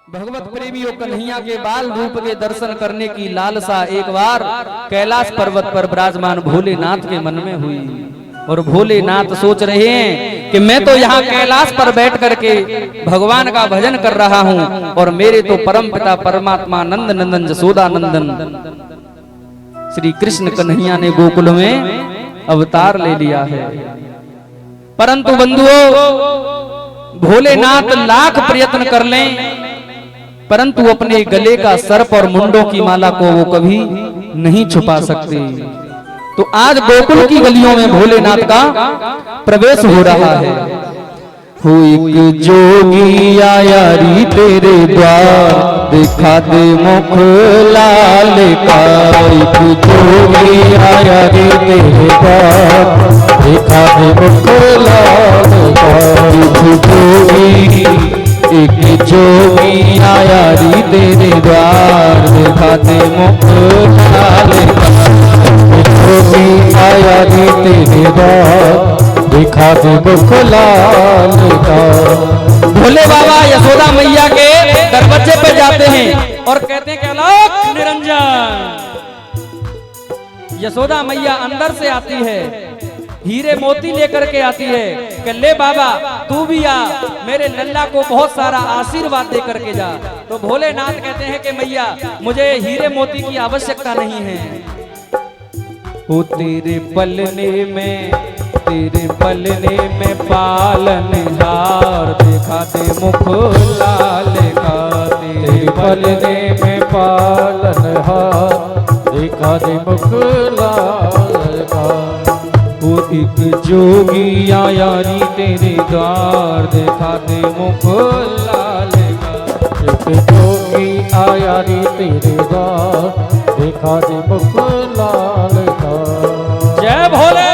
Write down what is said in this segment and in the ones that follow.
भगवत प्रेमियों कन्हैया के बाल रूप के दर्शन करने की लालसा एक बार कैलाश पर्वत पर विराजमान भोलेनाथ के मन में हुई। और भोलेनाथ सोच रहे हैं कि मैं तो यहाँ कैलाश पर बैठ करके भगवान का भजन कर रहा हूँ और मेरे तो परम पिता परमात्मा नंद नंदन जसोदा नंदन श्री कृष्ण कन्हैया ने गोकुल में अवतार ले लिया है। परंतु बंधुओं, भोलेनाथ लाख प्रयत्न कर लें परंतु अपने गले का सर्प और मुंडों की माला को वो कभी नहीं छुपा सकते। तो आज गोकुल की गलियों में भोलेनाथ का प्रवेश हो रहा है। हो एक जोगी आया री तेरे द्वार, दिखा दे मुख लाल का। एक जोगी आया री तेरे द्वार, दिखा दे मुख लाल का। एक जोगी आया री तेरे द्वार, दिखा दे मुख लाल का। जोगी आया री तेरे द्वार, दिखा दे मुख लाल का। भोले बाबा यशोदा मैया के दरवाजे पे जाते हैं और कहते हैं कि अलोक निरंजन। यशोदा मैया अंदर से आती है, हीरे मोती लेकर के आती है कि ले बाबा तू भी आ, मेरे लल्ला को बहुत सारा आशीर्वाद दे करके जा। तो भोलेनाथ कहते हैं कि मैया मुझे हीरे मोती की आवश्यकता नहीं है। ओ तेरे पलने में पालन हार, दिखा दे मुख लाल का। तेरे पलने में पालन हार, दिखा दे मुख लाल का। वो एक जोगी आया री तेरे द्वार, दिखा दे मुख लाल का। एक जोगी आया री तेरे द्वार, दिखा दे मुख लाल का। जय भोले।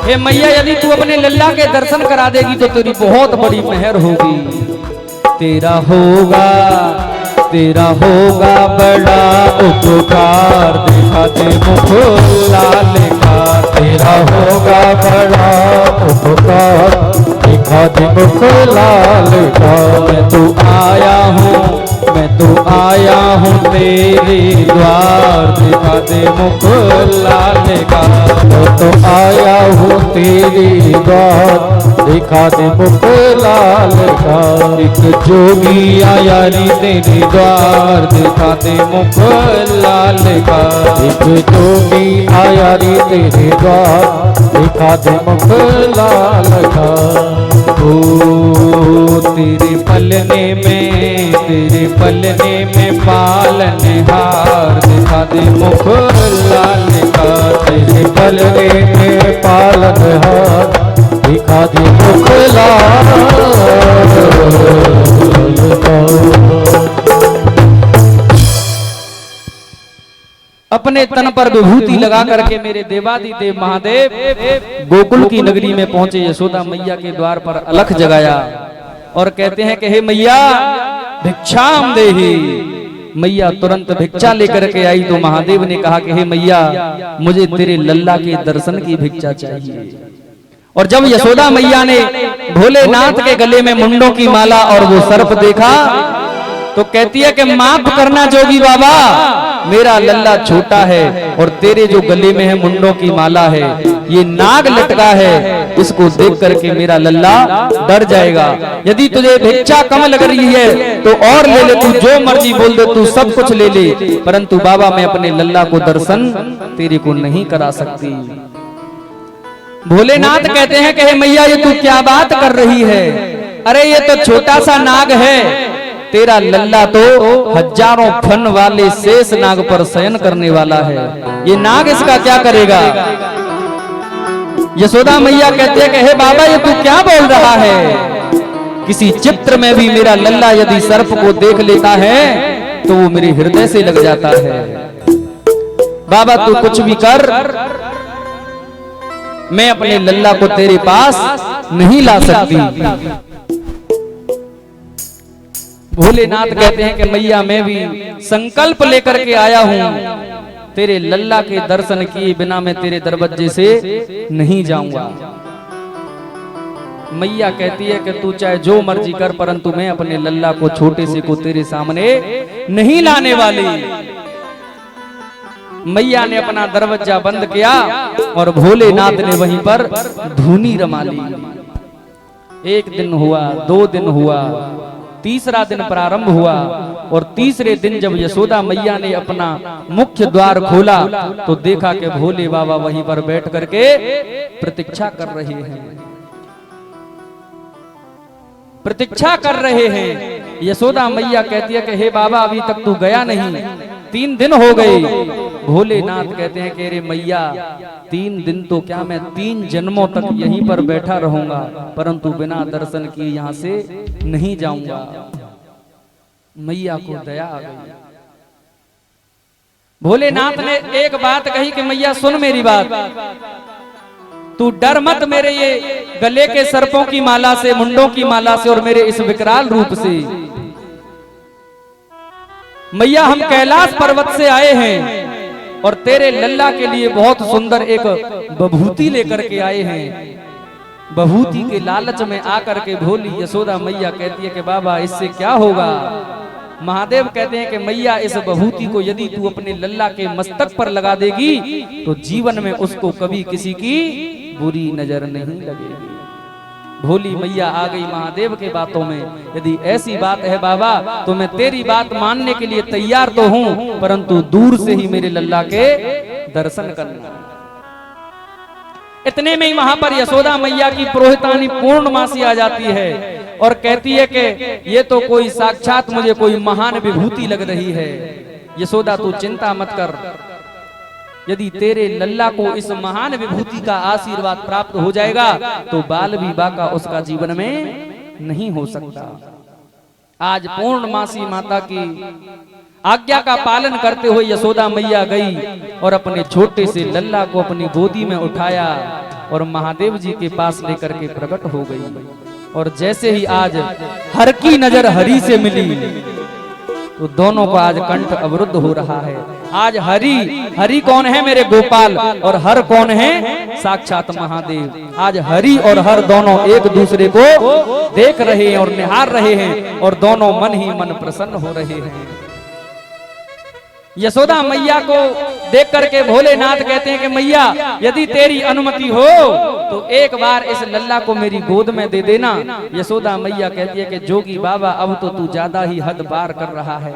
हे मैया यदि तू अपने लल्ला के दर्शन करा देगी तो तेरी बहुत बड़ी मेहर होगी। तेरा होगा बड़ा उपकार, दिखा दे मुख लाल का। तेरा होगा बड़ा उपकार, दिखा दे मुख लाल का। मैं तो आया हूँ तेरे द्वार, दिखा दे मुख लाल का। मैं तो आया हूँ तेरे द्वार, दिखा दे मुख लाल का। एक जोगी आया री तेरे द्वार, दिखा दे मुख लाल का। एक जोगी आया री तेरे द्वार, दिखा दे मुख लाल का। ओ तेरे पलने में पालन हार, दिखा दे मुख लाल का। तेरे पलने में पालन हार, दिखा दे मुख लाल का। अपने तन पर विभूति लगा करके मेरे देवादिदेव महादेव गोकुल की नगरी में पहुंचे। यशोदा मैया के द्वार पर अलख जगाया और कहते हैं कि हे मैया भिक्षाम देहि। मैया तुरंत भिक्षा लेकर के आई तो महादेव ने कहा कि हे मैया मुझे तेरे लल्ला के दर्शन की भिक्षा चाहिए। और जब यशोदा मैया ने भोलेनाथ के गले में मुंडों की माला और वो सर्प देखा तो कहती है कि माफ करना जोगी बाबा, मेरा लल्ला छोटा है और तेरे जो गले में है मुंडों की माला है ये नाग लटका है, इसको देख करके मेरा लल्ला डर जाएगा। यदि तुझे भिक्षा कम लग रही है तो और ले ले, तू जो मर्जी बोल दे, तू सब कुछ ले ले, परंतु बाबा मैं अपने लल्ला को दर्शन तेरे को नहीं करा सकती। भोलेनाथ कहते हैं कि हे मैया ये तू क्या बात कर रही है, अरे ये तो छोटा सा नाग है, तेरा लल्ला तो हजारों फन वाले शेष नाग पर शयन करने वाला है, ये नाग इसका क्या करेगा। यशोदा मैया कहती है कि हे बाबा ये तू क्या बोल रहा है, किसी चित्र में भी मेरा लल्ला यदि सर्प को देख लेता है तो वो मेरे हृदय से लग जाता है। बाबा तू कुछ भी कर, मैं अपने लल्ला को तेरे पास नहीं ला सकती। भोलेनाथ कहते हैं कि मैया मैं भी संकल्प लेकर के आया हूं, तेरे लल्ला के दर्शन किए बिना मैं तेरे दरवाजे से नहीं जाऊंगा। मैया कहती है कि तू चाहे जो मर्जी कर, परंतु मैं अपने लल्ला को छोटे से को तेरे सामने नहीं लाने वाली। मैया ने अपना दरवाजा बंद किया और भोलेनाथ ने वहीं पर धूनी रमा ली। एक दिन हुआ, 2 दिन हुआ, तीसरा दिन प्रारंभ हुआ और तीसरे दिन जब यशोदा मैया ने अपना मुख्य द्वार खोला तो देखा कि भोले बाबा वहीं पर बैठ करके प्रतीक्षा कर रहे हैं, प्रतीक्षा कर रहे हैं। यशोदा मैया कहती है कि हे बाबा अभी तक तू गया नहीं, 3 दिन हो गए। भोलेनाथ कहते हैं कि अरे मैया 3 दिन तो क्या, मैं 3 जन्मों तक यहीं पर बैठा रहूंगा, परंतु बिना दर्शन किए यहां से नहीं जाऊंगा। मैया को दया आ गई। भोलेनाथ ने एक बात कही कि मैया सुन मेरी बात, तू डर मत मेरे ये गले के सर्पों की माला से, मुंडों की माला से और मेरे इस विकराल रूप से। मैया हम कैलाश पर्वत से आए हैं और तेरे लल्ला के लिए बहुत सुंदर एक बभूति लेकर के आए हैं। बभूति के लालच में आकर के भोली यशोदा मैया कहती है कि बाबा इससे क्या होगा। महादेव कहते हैं कि मैया इस बभूति को यदि तू अपने लल्ला के मस्तक पर लगा देगी तो जीवन में उसको कभी किसी की बुरी नजर नहीं लगेगी। भोली मैया आ गई महादेव के बातों में, यदि ऐसी बात है बाबा तो मैं तेरी बात मानने के लिए तैयार तो हूं, परंतु दूर से ही मेरे लल्ला के दर्शन करना। इतने में ही वहां पर यशोदा मैया की पुरोहितानी पूर्णमासी आ जाती है और कहती है कि ये तो कोई साक्षात मुझे कोई महान विभूति लग रही है। यशोदा तू चिंता मत कर, यदि तेरे लल्ला को इस महान विभूति का आशीर्वाद प्राप्त हो जाएगा तो बाल भी बाका उसका जीवन में नहीं हो सकता। आज पूर्णमासी माता की आज्ञा का पालन करते हुए यशोदा मैया गई और अपने छोटे से लल्ला को अपनी गोदी में उठाया और महादेव जी के पास लेकर के प्रकट हो गई। और जैसे ही आज हर की नजर हरि से मिली तो दोनों को आज कंठ अवरुद्ध हो रहा है। आज हरि कौन है मेरे गोपाल और हर कौन है साक्षात महादेव। आज हरि और हर दोनों एक दूसरे को देख रहे हैं और निहार रहे हैं और दोनों मन ही मन प्रसन्न हो रहे हैं। यशोदा मैया को देख करके भोलेनाथ कहते हैं कि मैया यदि तेरी अनुमति हो तो एक बार इस लल्ला को मेरी गोद में दे देना। यशोदा मैया कहती है कि जोगी बाबा अब तो तू ज्यादा ही हद पार कर रहा है,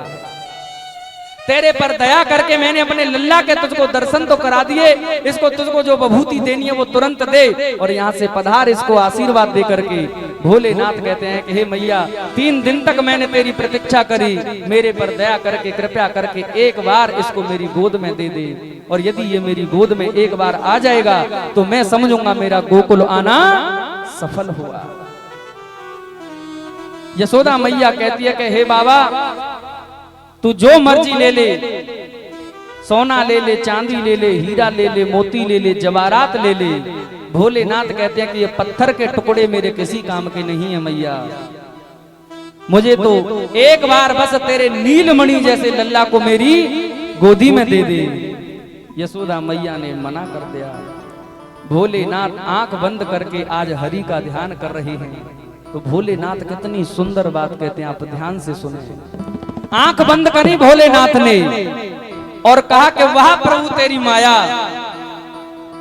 तेरे पर दया करके मैंने अपने लल्ला के तुझको दर्शन तो करा दिए, इसको तुझको जो बभूति देनी है वो तुरंत दे और यहाँ से पधार, इसको आशीर्वाद दे करके। भोलेनाथ कहते हैं कि हे मैया 3 दिन तक मैंने तेरी प्रतीक्षा करी, मेरे पर दया करके कृपया करके एक बार इसको मेरी गोद में दे दे और यदि ये मेरी गोद में एक बार आ जाएगा तो मैं समझूंगा मेरा गोकुल आना सफल हुआ। यशोदा मैया कहती है कि हे बाबा तू जो मर्जी ले ले, सोना ले ले, चांदी ले ले, हीरा ले ले, मोती ले ले, जवाहरात ले ले। भोलेनाथ कहते हैं कि ये पत्थर के टुकड़े मेरे किसी काम के नहीं है मैया, मुझे तो एक बार बस तेरे नीलमणि जैसे लल्ला को मेरी गोदी में दे दे। यशोदा मैया ने मना कर दिया। भोलेनाथ आंख बंद करके आज हरि का ध्यान कर रहे हैं। तो भोलेनाथ कितनी सुंदर बात कहते हैं, आप ध्यान से सुने। आंख बंद करी भोलेनाथ ने और कहा कि वाह प्रभु तेरी माया,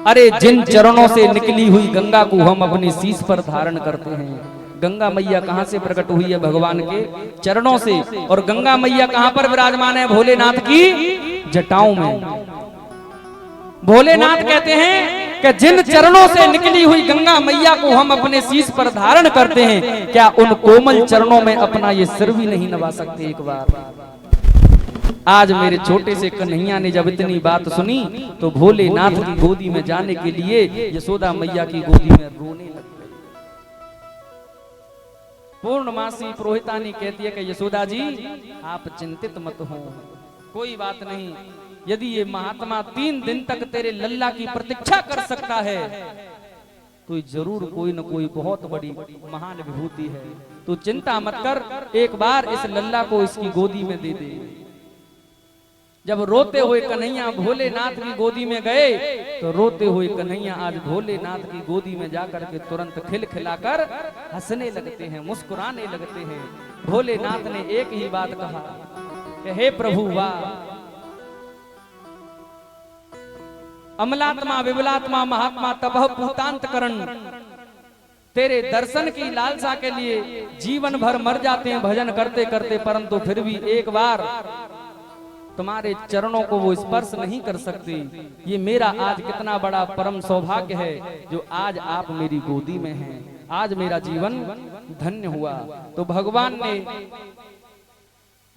अरे जिन चरणों से निकली हुई गंगा को हम अपनी शीश पर धारण करते हैं। गंगा मैया कहां से प्रकट हुई है? भगवान के चरणों से। और गंगा मैया कहां पर विराजमान है? भोलेनाथ की जटाओं में। भोलेनाथ कहते हैं कि जिन चरणों से निकली हुई गंगा मैया को हम अपने शीश पर धारण करते हैं, क्या उन कोमल चरणों में अपना ये सिर भी नहीं नवा सकते एक बार? आज मेरे छोटे से कन्हैया ने जब इतनी बात सुनी तो भोलेनाथ की गोदी में जाने के लिए यशोदा मैया की गोदी में रोने लग गई। पूर्णमासी पुरोहितानी कहती है कि यशोदा जी आप चिंतित मत हो, कोई बात नहीं। यदि ये महात्मा 3 दिन तक तेरे लल्ला की प्रतीक्षा कर सकता है तो जरूर कोई न कोई बहुत बड़ी महान विभूति है। तू चिंता मत कर, एक बार इस लल्ला को इसकी गोदी में दे दे। जब रोते हुए कन्हैया भोलेनाथ की गोदी में गए तो रोते हुए कन्हैया आज भोलेनाथ की गोदी में जाकर के तुरंत खिलखिलाकर हंसने लगते हैं, मुस्कुराने लगते हैं। भोलेनाथ ने एक ही बात कहा कि हे प्रभु वाह, अमलात्मा विमलात्मा महात्मा तपह पूतांतकरण, तेरे दर्शन की लालसा के लिए जीवन भर मर जाते हैं भजन करते करते, परंतु फिर भी एक बार तुम्हारे चरणों को वो स्पर्श नहीं कर सकती। ये मेरा आज कितना बड़ा परम सौभाग्य है जो आज आप मेरी गोदी में हैं। आज मेरा जीवन धन्य हुआ। तो भगवान ने,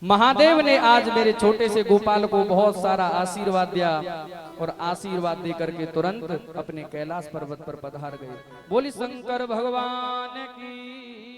महादेव ने आज मेरे छोटे से गोपाल को बहुत सारा आशीर्वाद दिया और आशीर्वाद दे करके तुरंत अपने कैलाश पर्वत पर पधार गए। बोली शंकर भगवान की।